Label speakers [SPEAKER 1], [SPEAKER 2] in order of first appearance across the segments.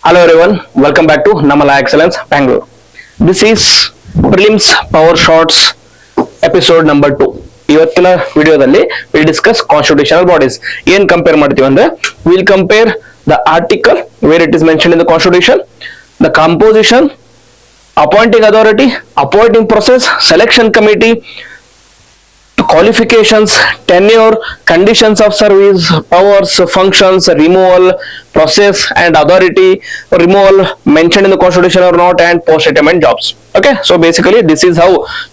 [SPEAKER 1] Hello everyone, welcome back to Namala Excellence Bangalore. This is Prelims Power Shots episode number 2. ಇವತ್ತಿನ ವಿಡಿಯೋದಲ್ಲಿ we'll discuss constitutional bodies. ಏನ್ compare ಮಾಡ್ತೀವಿ ಅಂದ್ರೆ we'll compare the article where it is mentioned in the constitution, the composition, appointing authority, appointing process, selection committee, qualifications, tenure, conditions of service, powers, functions, removal, process and authority, removal mentioned in the constitution or not, and post-retirement jobs. Okay, so basically this is how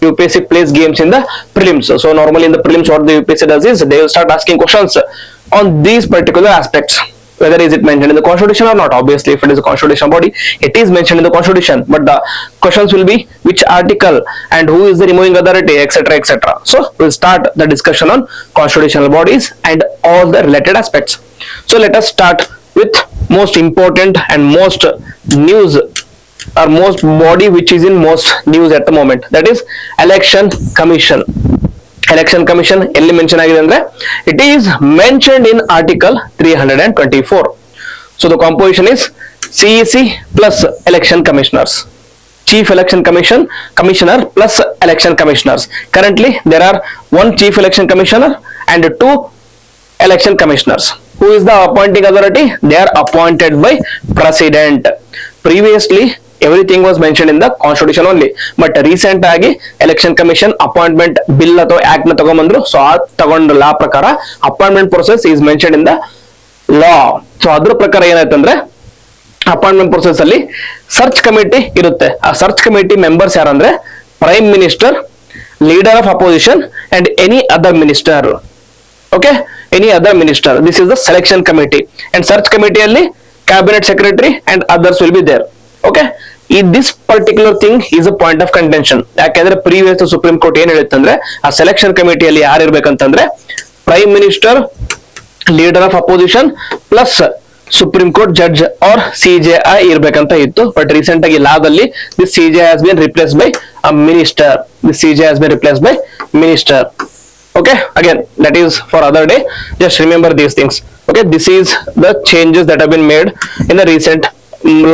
[SPEAKER 1] UPSC plays games in the prelims. So normally in the prelims what the UPSC does is they will start asking questions on these particular aspects. Whether is it mentioned in the constitution or not. Obviously if it is a constitutional body, it is mentioned in the constitution, but the questions will be which article and who is the removing authority, etc, etc. So we'll start the discussion on constitutional bodies and all the related aspects. So let us start with most important and most news or most body which is in most news at the moment, that is election commission. Election commission ಎಲ್ಲಿ mention ಆಗಿದೆ ಅಂದ್ರೆ it is mentioned in article 324. So the composition is CEC plus election commissioners, chief election commissioner plus election commissioners. Currently there are one chief election commissioner and two election commissioners. Who is the appointing authority? They are appointed by president. Previously everything was mentioned in the constitution only, but recent agi election commission appointment bill atho act na tagomandru. So ಆ ತಗೊಂಡ ಲಾ ಪ್ರಕಾರ appointment process is mentioned in the law. So ಅದರ ಪ್ರಕಾರ ಏನಾಯ್ತಂದ್ರೆ appointment process ಅಲ್ಲಿ search committee ಇರುತ್ತೆ. ಆ search committee members ಯಾರಂದ್ರೆ prime minister, leader of opposition and any other minister. Okay, any other minister. This is the selection committee, and search committee alli cabinet secretary and others will be there. Okay, this particular thing is a point of contention. ಯಾಕಂದ್ರೆ previous supreme court ಏನ್ ಹೇಳಿತ್ತಂದ್ರೆ ಆ selection ಕಮಿಟಿಯಲ್ಲಿ ಯಾರು ಇರ್ಬೇಕಂತಂದ್ರೆ prime minister, leader of opposition plus supreme court judge or CJI ಇರ್ಬೇಕಂತ ಇತ್ತು. But recent ಆಗಿ ಲಾದಲ್ಲಿ this CJI has been replaced by a minister. This CJI has been replaced by minister. Okay, again that is for other day. Just remember these things. Okay, this is the changes that have been made in the recent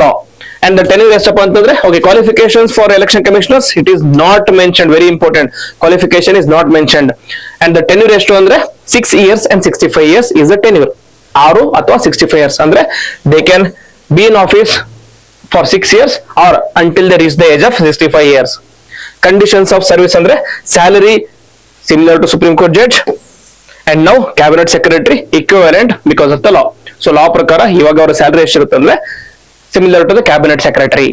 [SPEAKER 1] law. And the tenure estappa antandre, okay, qualifications for election commissioners, it is not mentioned. Very important, qualification is not mentioned. And the tenure estu andre 6 years and 65 years is the tenure. 6 ಅಥವಾ 65 years ಅಂದ್ರೆ they can be in office for 6 years or until they reach the age of 65 years. Conditions of service andre salary similar to Supreme Court judge and now cabinet secretary equivalent because of the law. So law ಪ್ರಕಾರ ಇವಾಗ ಅವರ salary ಎಷ್ಟಿರುತ್ತೆ ಅಂದ್ರೆ similar to the cabinet secretary.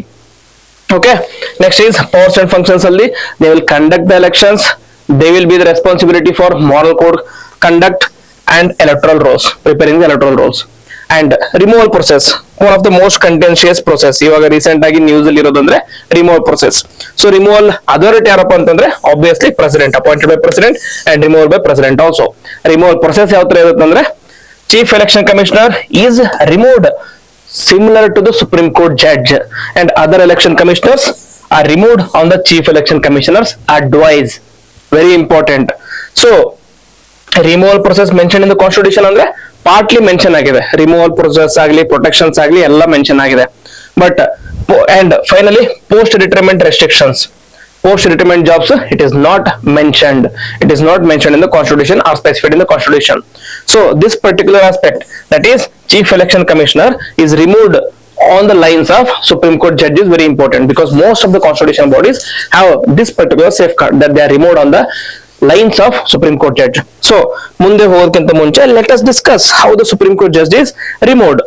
[SPEAKER 1] Okay, next is powers and functions alli they will conduct the elections. They will be the responsibility for moral code conduct and electoral rolls, preparing the electoral rolls. And removal process, one of the most contentious process. ಇವಾಗ recent ಆಗಿ news ಅಲ್ಲಿ ಇರೋದಂದ್ರೆ removal process. So removal authority ಯಾರಪ್ಪ ಅಂತಂದ್ರೆ obviously president, appointed by president and removed by president also. Removal process ಯಾವ ತರ ಇರುತ್ತೆ ಅಂದ್ರೆ chief election commissioner is removed similar to the Supreme Court judge, and other election commissioners are removed on the chief election commissioner's advice. Very important. So removal process mentioned in the constitution ಅಂದ್ರೆ partly mention ಆಗಿದೆ. removal process ಆಗಲಿ protections ಆಗಲಿ ಎಲ್ಲ mention ಆಗಿದೆ. But and finally post retirement restrictions, post retirement jobs, it is not mentioned. It is not mentioned in the constitution or specified in the constitution. So this particular aspect, that is chief election commissioner, is removed on the lines of Supreme Court judge is very important, because most of the constitutional bodies have this particular safeguard that they are removed on the lines of Supreme Court judge. So ಮುಂದೆ ಹೋಗೋದಕ್ಕಿಂತ ಮುಂಚೆ let us discuss how the Supreme Court judge is removed.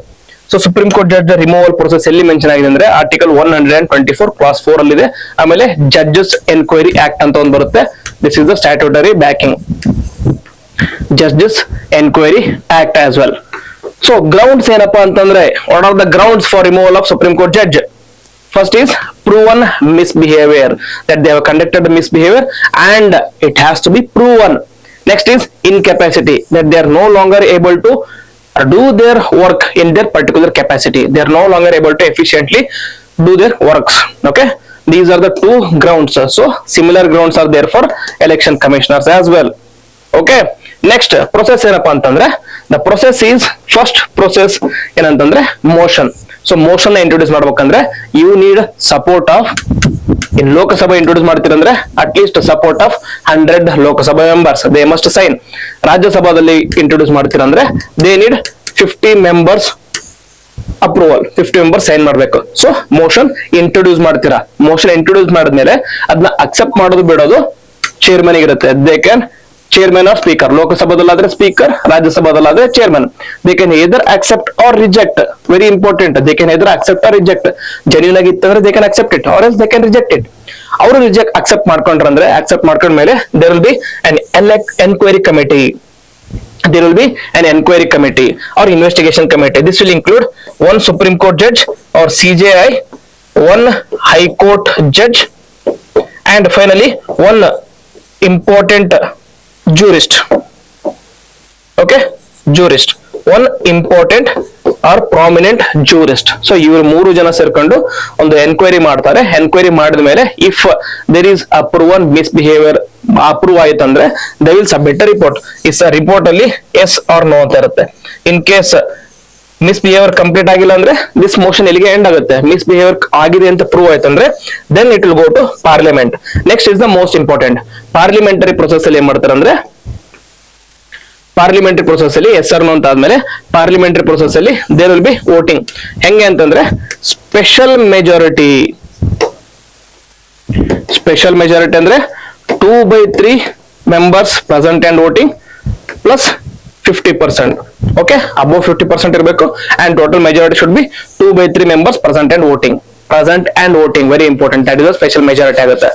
[SPEAKER 1] So Supreme Court judge removal process ಎಲ್ಲಿ mention ಆಗಿದೆ ಅಂದ್ರೆ article 124 class 4 ಅಲ್ಲಿ ಇದೆ. ಆಮೇಲೆ judges enquiry act ಅಂತ ಒಂದು ಬರುತ್ತೆ. This is the statutory backing, judges enquiry act as well. So grounds ಏನಪ್ಪಾ ಅಂತಂದ್ರೆ what are the grounds for removal of supreme court judge? First is proven misbehavior, that they have conducted misbehavior and it has to be proven. Next is incapacity, that they are no longer able to do their work in their particular capacity. They are no longer able to efficiently do their works. Okay, these are the two grounds. So similar grounds are there for election commissioners as well. Okay, next process ಏನಪ್ಪಾ ಅಂತಂದ್ರೆ the process is first process ಏನಂತಂದ್ರೆ motion. So motion introduce ಮಾಡ್ಬೇಕಂದ್ರೆ you need support of, in Lok Sabha introduce ಮಾಡ್ತೀರಂದ್ರೆ at least support of 100 Lok Sabha members they must sign. ರಾಜ್ಯಸಭಾದಲ್ಲಿ introduce ಮಾಡ್ತೀರಂದ್ರೆ they need 50 members approval, 50 members sign ಮಾಡ್ಬೇಕು. So motion introduce ಮಾಡ್ತೀರಾ, motion introduce ಮಾಡಿದ್ಮೇಲೆ ಅದನ್ನ accept ಮಾಡೋದು ಬಿಡೋದು ಚೇರ್ಮನ್ ಇರುತ್ತೆ. They can chairman or speaker, ಲೋಕಸಭಾದಲ್ಲಾದ್ರೆ ಸ್ಪೀಕರ್, ರಾಜ್ಯಸಭಾದಲ್ಲಾದ್ರೆ chairman. They can either accept or reject, very important. They can either accept or reject. Genuine ಆಗಿತ್ತಂದ್ರೆ they can accept it or else they can reject it. ಅವರು accept ಮಾಡ್ಕೊಂಡ್ರಂದ್ರೆ, accept ಮಾಡ್ಕೊಂಡ್ಮೇಲೆ there will be an enquiry committee. There will be an inquiry committee or investigation committee. This will include one Supreme Court judge or CJI, one High Court judge, and finally one important jurist. Okay, jurist. One important or prominent jurist. So ಇವರು 3 ಜನ ಸೇರ್ಕೊಂಡು ಒಂದು enquiry ಮಾಡ್ತಾರೆ. Enquiry ಮಾಡಿದ ಮೇಲೆ if there is approval misbehaviour approve ಆಯ್ತು ಅಂದ್ರೆ they will submit report. Is report ಅಲ್ಲಿ ಎಸ್ ಆರ್ ನೋ ಅಂತ ಇರುತ್ತೆ. ಇನ್ ಕೇಸ್ ಮಿಸ್ಬಿಹೇವಿಯರ್ ಕಂಪ್ಲೀಟ್ ಆಗಿಲ್ಲ ಅಂದ್ರೆ ದಿಸ್ ಮೋಷನ್ ಎಲ್ಲಿಗೆ ಎಂಡ್ ಆಗುತ್ತೆ. ಮಿಸ್ಬಿಹೇವಿಯರ್ ಆಗಿದೆ ಅಂತ ಪ್ರೂವ್ ಆಯ್ತು ಅಂದ್ರೆ then it will go to parliament. Next is the most important. Parliamentary process ಅಲ್ಲಿ ಏನ್ ಮಾಡ್ತಾರೆ ಅಂದ್ರೆ, ಪಾರ್ಲಿಮೆಂಟರಿ ಪ್ರೊಸೆಸ್ ಅಲ್ಲಿ ಎಸ್ ಆರ್ ನೋ ಅಂತ ಆದ್ಮೇಲೆ ಪಾರ್ಲಿಮೆಂಟರಿ ಪ್ರೊಸೆಸ್ ಅಲ್ಲಿ ದೇರ್ ವಿಲ್ ಬಿ ವೋಟಿಂಗ್. ಹೆಂಗೆ ಅಂತಂದ್ರೆ ಸ್ಪೆಷಲ್ ಮೆಜಾರಿಟಿ. ಸ್ಪೆಷಲ್ ಮೆಜಾರಿಟಿ ಅಂದ್ರೆ 2/3 members present and voting plus 50%. Okay, above 50% ಇರಬೇಕು and total majority should be 2/3 members present and voting. Present and voting very important. That is special majority ಆಗುತ್ತೆ.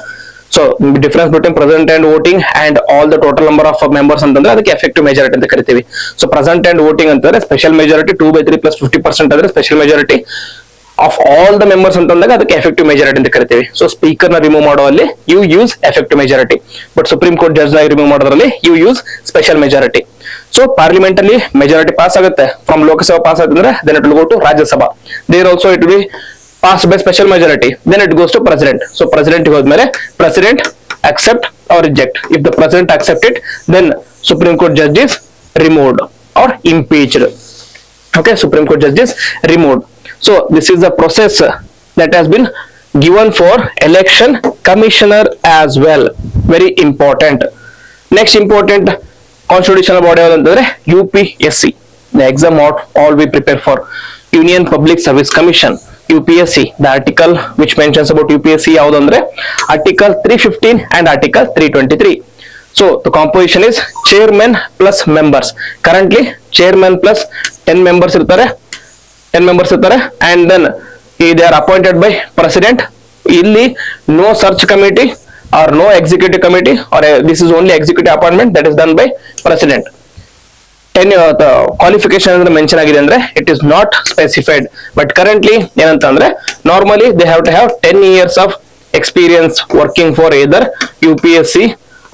[SPEAKER 1] So difference between present and voting and all the total number of members ಅಂತಂದ್ರೆ ಅದಕ್ಕೆ effective majority ಅಂತ ಕರಿತೀವಿ. So present and voting ಅಂತಂದ್ರೆ special majority 2/3 plus 50% ಅಂದ್ರೆ special majority of all the members ಅಂತಂದಾಗ ಅದಕ್ಕೆ effective majority ಅಂತ ಕರಿತೀವಿ. ಸೊ ಸ್ಪೀಕರ್ ನ ರಿಮೂವ್ ಮಾಡುವಲ್ಲಿ you use effective majority, but Supreme court judge ನ ರಿಮೂವ್ ಮಾಡೋದ್ರಲ್ಲಿ you use special majority. So parliament ಅಲ್ಲಿ ಮೆಜಾರಿಟಿ ಪಾಸ್ ಆಗುತ್ತೆ. ಫ್ರಮ್ ಲೋಕಸಭಾ ಪಾಸ್ ಆಯ್ತಂದ್ರೆ then it will go to Rajya Sabha. There also it will be passed by special majority, then it goes to president. So president ಹೋದ್ಮೇಲೆ president accept or reject. If the president accept it, then Supreme Court judge is removed or impeached. Okay, Supreme Court judge is removed. So this is the process that has been given for election commissioner as well. Very important. Next important constitutional body ಯಾವ್ದಂತಂದ್ರೆ UPSC. The exam all we prepare for Union Public Service Commission. UPSC, the article which mentions about UPSC ಯಾವುದು ಅಂದ್ರೆ article 315 and article 323. So the composition is chairman plus members. Currently chairman plus 10 members ಇರ್ತಾರೆ and then they are appointed by president. ಇಲ್ಲಿ no search committee or no executive committee or this is only executive appointment that is done by president. Qualification ಅಂದ್ರೆ mention ಆಗಿದೆ ಅಂದ್ರೆ it is not specified, but currently ಏನಂತಂದ್ರೆ normally they have to have 10 years of experience working for either UPSC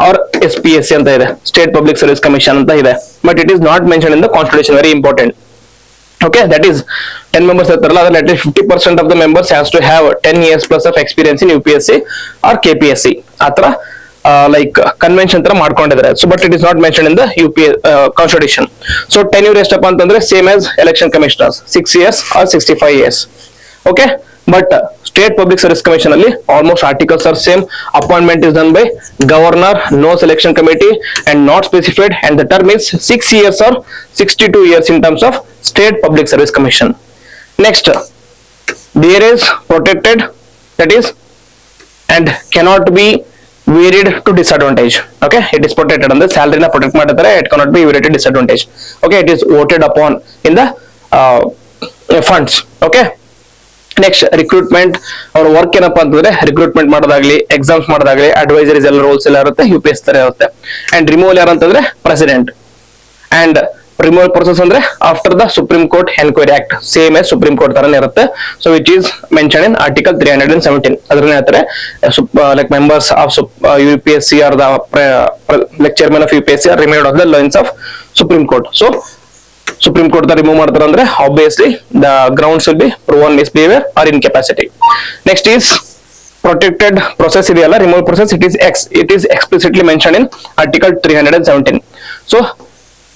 [SPEAKER 1] or SPSC ಅಂತ ಇದೆ, state public service commission ಅಂತ ಇದೆ, but it is not mention in the constitution. Very important. Okay, that is 10 members ಇರ್ತಾರಲ್ಲ ಅದ್ರ at least 50% of the members has to have 10 years plus of experience in UPSC or KPSC. ಆತರ like convention ತರ ಮಾಡ್ಕೊಂಡಿದ್ದಾರೆ. So but it is not mentioned in the constitution. So tenure ಎಷ್ಟಪ್ಪ ಅಂತಂದ್ರೆ same as election commissioners, 6 years or 65 years. Okay, but state public service commission ಅಲ್ಲಿ almost articles are same. Appointment is done by governor, no selection committee and not specified, and the term is 6 years or 62 years in terms of state public service commission. Next, there is protected, that is and cannot be varied to disadvantage. Okay, it is protected and the salary na protect ಮಾಡಿರ್ತಾರೆ, it cannot be varied to disadvantage. Okay, it is voted upon in the funds. Okay, next recruitment or work ಏನಪ್ಪಾ ಅಂತಂದ್ರೆ recruitment ಮಾಡೋದಾಗ್ಲಿ, exams ಮಾಡೋದಾಗ್ಲಿ, advisories ಎಲ್ಲ rolls ಎಲ್ಲ ಇರುತ್ತೆ, UPS ತರ ಇರುತ್ತೆ. ಅಂಡ್ ರಿಮೂವಲ್ ಯಾರು ಅಂತಂದ್ರೆ ಪ್ರೆಸಿಡೆಂಟ್. ಅಂಡ್ ರಿಮೂವಲ್ ಪ್ರೊಸೆಸ್ ಅಂದ್ರೆ after the supreme court enquiry act, same as supreme court ತರನೇ ಇರುತ್ತೆ. So it is mention in article 317. ಅದ್ರನ್ನ ಹೇಳ್ತಾರೆ like members of UPSC or the like chairman of UPSC are removed of the lines of supreme court. So supreme court the remove ಮಾಡ್ತಾರೆ ಅಂದ್ರೆ obviously the grounds will be proven misbehaviour or incapacity. Next is protected process ಇದೆಯಲ್ಲ, removal process, it is explicitly mention in article 317. So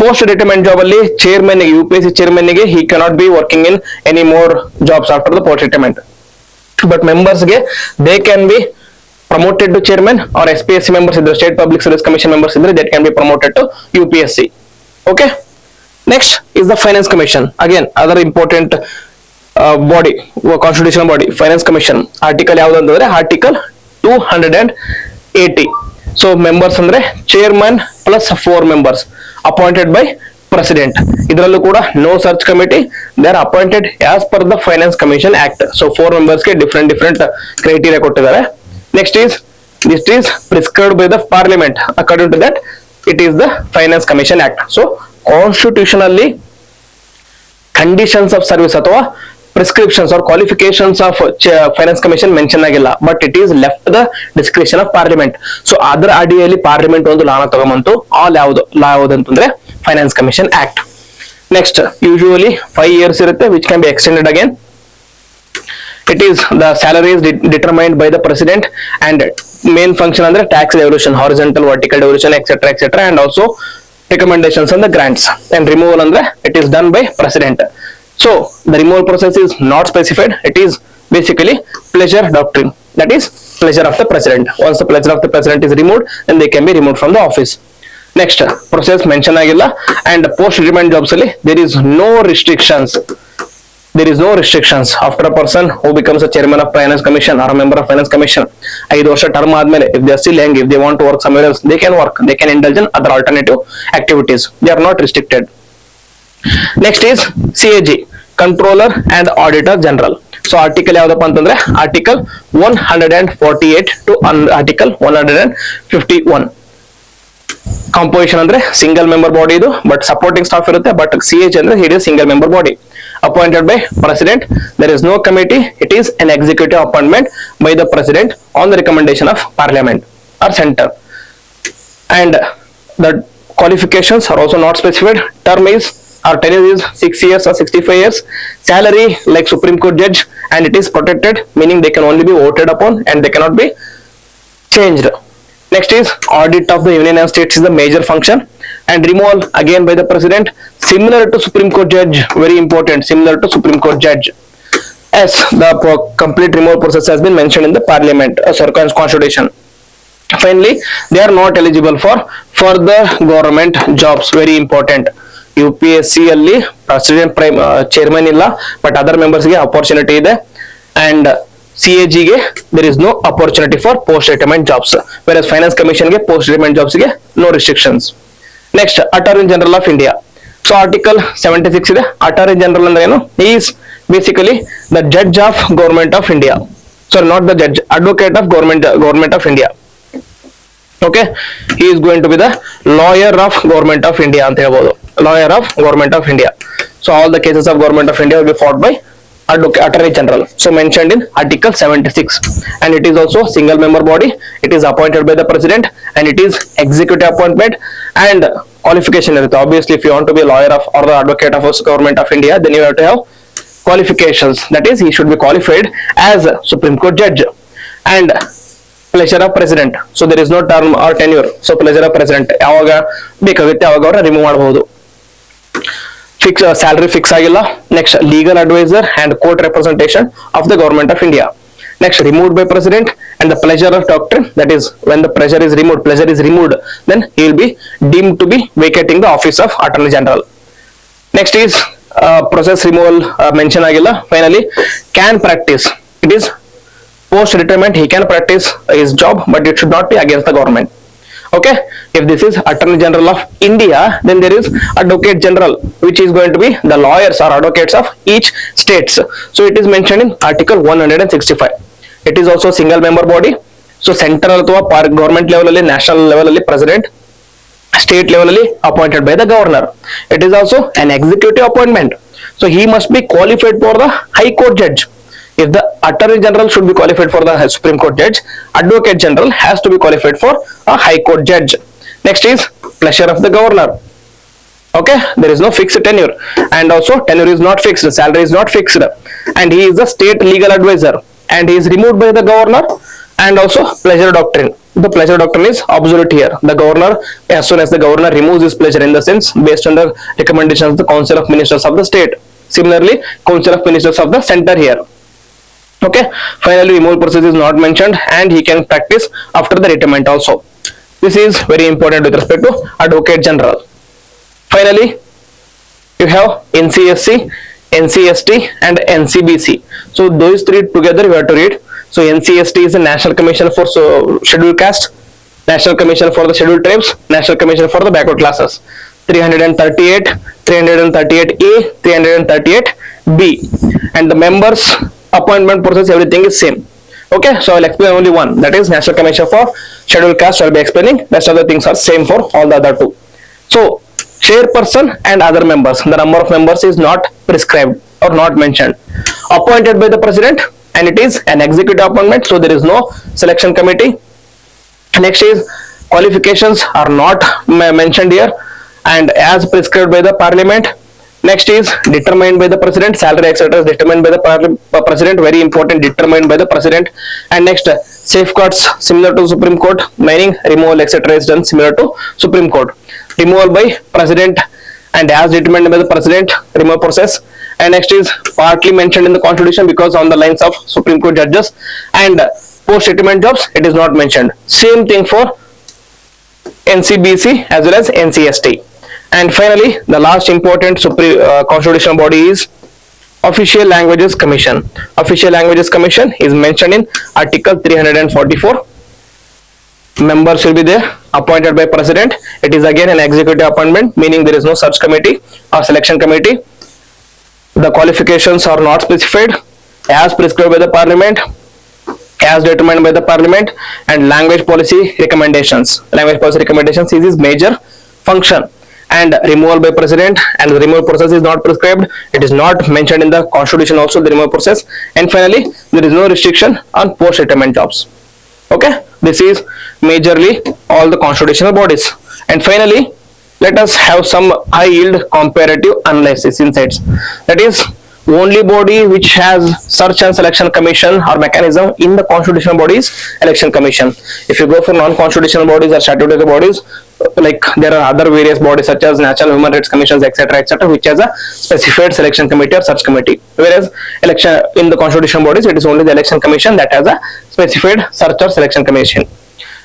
[SPEAKER 1] Post retirement job ಅಲ್ಲಿ chairman UPSC chairman ಗೆ he cannot be working in any more jobs after the post retirement. But members ಗೆ they can be promoted to chairman or SPSC members ಇದ್ರೆ State Public Service Commission members ಇದ್ರೆ that can be promoted to UPSC. Okay. Next is the Finance Commission. Again, other important body, constitutional body, Finance Commission. Article ಯಾವುದು ಅಂತಂದ್ರೆ Article 280. So members ಅಂದ್ರೆ chairman plus 4 members appointed by president. ಇದರಲ್ಲೂ ಕೂಡ no search committee. They are appointed as per the Finance Commission Act. So 4 members ಗೆ different criteria ಕೊಟ್ಟಿದ್ದಾರೆ. Next is this is prescribed by the Parliament. According to that, it is the Finance Commission Act. So constitutionally conditions of service ಅಥವಾ prescriptions or qualifications of Finance Commission mention ಆಗಿಲ್ಲ, but it is left to the discretion of Parliament. So ಅದರ ಅಡಿಯಲ್ಲಿ parliament ಒಂದು ಲಾನ ತಗೊಂಬಂತು. ಆ ಲಾ ಯಾವುದು ಅಂತಂದ್ರೆ Finance Commission Act. Next, usually 5 years ಇರುತ್ತೆ, which can be extended again. It is the salary is determined by the president, and main function ಅಂದ್ರೆ tax devolution, horizontal, vertical devolution, etc., and also recommendations on the grants. And removal andre it is done by president. So the removal process is not specified. It is basically pleasure doctrine, that is pleasure of the president. Once the pleasure of the president is removed, then they can be removed from the office. Next, process mention ಆಗಿಲ್ಲ. And post retirement jobs ಅಲ್ಲಿ there is no restrictions. There is no restrictions after a person who becomes a chairman of Finance Commission or a member of Finance Commission. 5 ವರ್ಷ term ಆದ್ಮೇಲೆ if they are still young, if they want to work somewhere else, they can work. They can indulge in other alternative activities. They are not restricted. Next is CAG, Controller and Auditor General. So article ಯಾವ್ದಪ್ಪ ಅಂತಂದ್ರೆ Article 148 to Article 151. Composition ಅಂದ್ರೆ single member body ಇದು, but supporting staff ಇರುತ್ತೆ. But CAG ಅಂದ್ರೆ it is single member body. Appointed by president. There is no committee. It is an executive appointment by the president on the recommendation of parliament or center. And the qualifications are also not specified. Term is or tenure is 6 years or 65 years. Salary like Supreme Court judge, and it is protected, meaning they can only be voted upon and they cannot be changed. Next is audit of the union and states is the major function, and removal again by the president, similar to Supreme Court judge, very important, similar to Supreme Court judge. As the complete removal process has been mentioned in the parliament, constitution. Finally, they are not eligible for further government jobs, very important. UPSC ಅಲ್ಲಿ president chairman ಇಲ್ಲ, but other members ಗೆ opportunity ಇದೆ. And CAG ಗೆ there is no opportunity for post retirement jobs, whereas Finance Commission ಗೆ post retirement jobs ಗೆ no restrictions. Next, Attorney General of India. So Article 76 ಇದೆ. Attorney General ಅಂದ್ರೆ ಏನು? He is basically the judge of government of India. Sorry, not the judge, advocate of government of India. Okay, he is going to be the lawyer of government of India ಅಂತ ಹೇಳ್ಬೋದು. Lawyer of government of India. So all the cases of government of India will be fought by Attorney General. So mentioned in Article 76, and it is also single member body. It is appointed by the president, and it is executive appointment. And qualification irutte. Obviously, if you want to be a lawyer of or the advocate of government of India, then you have to have qualifications. That is, he should be qualified as a Supreme Court judge. And pleasure of president. So there is no term or tenure. So pleasure of president ಯಾವಾಗ ಬೇಕಾಗುತ್ತೆ ಅವಾಗ ಅವರ remove ಮಾಡಬಹುದು. Fix salary fix ಆಗಿಲ್ಲ. Next, legal advisor and court representation of the government of India. Next, removed by president, and the pleasure of doctrine, that is when the pleasure is removed, then he will be deemed to be vacating the office of Attorney General. Next is process removal mention ಆಗಿಲ್ಲ. Finally, can practice. It is post retirement, he can practice his job, but it should not be against the government. Okay, if this is Attorney General of India, then there is Advocate General, which is going to be the lawyers or advocates of each states. So it is mentioned in Article 165. It is also single member body. So central ಅಥವಾ government level ಅಲ್ಲಿ, national level ಅಲ್ಲಿ president, state level ಅಲ್ಲಿ appointed by the governor. It is also an executive appointment. So he must be qualified for the High Court judge. If the Attorney General should be qualified for the Supreme Court judge, Advocate General has to be qualified for a High Court judge. Next is pleasure of the governor. Okay, there is no fixed tenure, and also tenure is not fixed, salary is not fixed, and he is the state legal advisor, and he is removed by the governor, And also pleasure doctrine. The pleasure doctrine is obsolete here. The governor, as soon as the governor removes his pleasure, in the sense based on the recommendations of the Council of Ministers of the state. Similarly, Council of Ministers of the center here. Okay. Finally, removal process is not mentioned, and he can practice after the retirement also. This is very important with respect to Advocate General. Finally, you have NCSC, NCST, and NCBC. So those three together we have to read. So NCST is the National Commission for Scheduled Caste, National Commission for the Scheduled Tribes, National Commission for the Backward Classes. 338, 338A, 338B, and the members appointment process, everything is same. Okay, so I'll explain only one, that is National Commission for Scheduled Caste. I'll be explaining. Rest of the things are same for all the other two. So chairperson and other members, the number of members is not prescribed or not mentioned. Appointed by the president, and it is an executive appointment, so there is no selection committee. Next is qualifications are not mentioned here, and as prescribed by the parliament. Next is determined by the president, salary etc. is determined by the president, very important, determined by the president. And next, safeguards similar to Supreme Court, meaning removal etc. is done similar to Supreme Court. Removal by president and as determined by the president, removal process. And next is partly mentioned in the constitution because on the lines of Supreme Court judges. And post retirement jobs, it is not mentioned. Same thing for NCBC as well as NCST. And finally, the last important constitutional body is Official Languages Commission. Official Languages Commission is mentioned in Article 344. Members will be there, appointed by President. It is again an executive appointment, meaning there is no search committee or selection committee. The qualifications are not specified, as prescribed by the Parliament, as determined by the Parliament. And language policy recommendations. Language policy recommendations is his major function. And removal by president, and the removal process is not prescribed. It is not mentioned in the constitution also, the removal process. And finally, there is no restriction on post retirement jobs. Okay, this is majorly all the constitutional bodies. And finally, let us have some high yield comparative analysis insights. That is only body which has search and selection commission or mechanism in the constitutional bodies, election commission. If you go for non-constitutional bodies or statutory bodies, like there are other various bodies such as National Human Rights Commissions etc., which has a specified selection committee or search committee. Whereas election in the constitutional bodies, it is only the election commission that has a specified search or selection commission.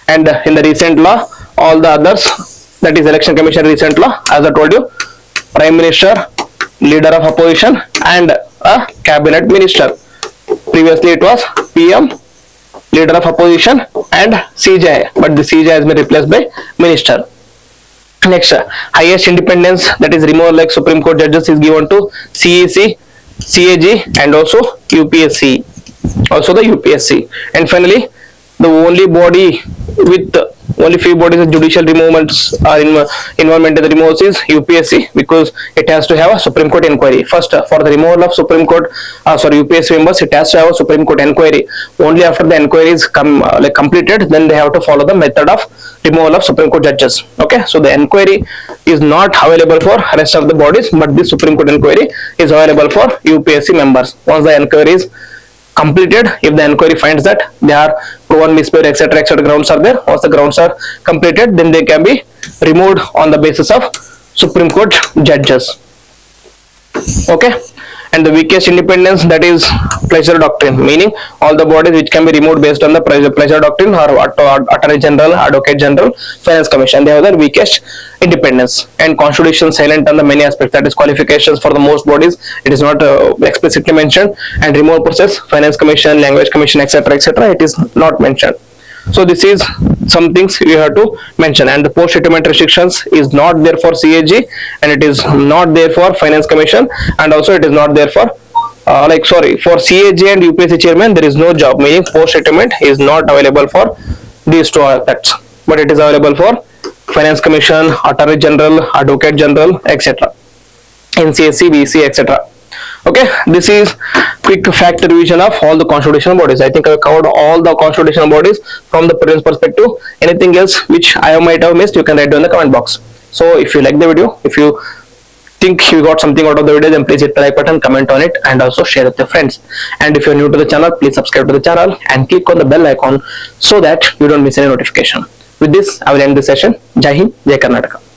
[SPEAKER 1] And in the recent law, all the others, that is election commission recent law, as I told you, prime minister, leader of opposition, and a cabinet minister. Previously it was PM, leader of opposition, and CJI, but the CJI has been replaced by minister. Next, highest independence, that is removal like Supreme Court judges, is given to CEC, CAG, and also UPSC, also the UPSC. And finally, the only body with only few bodies of judicial removals are involvement in the removals is UPSC, because it has to have a Supreme Court inquiry. First, for the removal of Supreme Court, UPSC members, it has to have a Supreme Court inquiry. Only after the inquiry is completed, then they have to follow the method of removal of Supreme Court judges. Okay, so the inquiry is not available for rest of the bodies, but the Supreme Court inquiry is available for UPSC members. Once the inquiry is completed, if the inquiry finds that they are proven misbehavior etc. grounds are there, once the grounds are completed, then they can be removed on the basis of Supreme Court judges. Okay, and the weakest independence, that is pleasure doctrine, meaning all the bodies which can be removed based on the pleasure doctrine are Attorney General, Advocate General, Finance Commission. They have the weakest independence. And constitution silent on the many aspects, that is qualifications for the most bodies, it is not explicitly mentioned. And removal process, Finance Commission, Language Commission etc., it is not mentioned. So this is some things you have to mention. And the post retirement restrictions is not there for CAG, and it is not there for Finance Commission, and also it is not there for for CAG and UPSC chairman, there is no job, meaning post retirement is not available for these two aspects, but it is available for Finance Commission, Attorney General, Advocate General etc., NCSC, BC etc. Okay, this is quick fact revision of all the constitutional bodies. I think I covered all the constitutional bodies from the parents perspective. Anything else which I might have missed, you can write down in the comment box. So if you like the video, if you think you got something out of the video, then please hit the like button, comment on it, and also share with your friends. And if you're new to the channel, please subscribe to the channel and click on the bell icon so that you don't miss any notification. With this, I will end the session. Jai Hind, Jai Karnataka.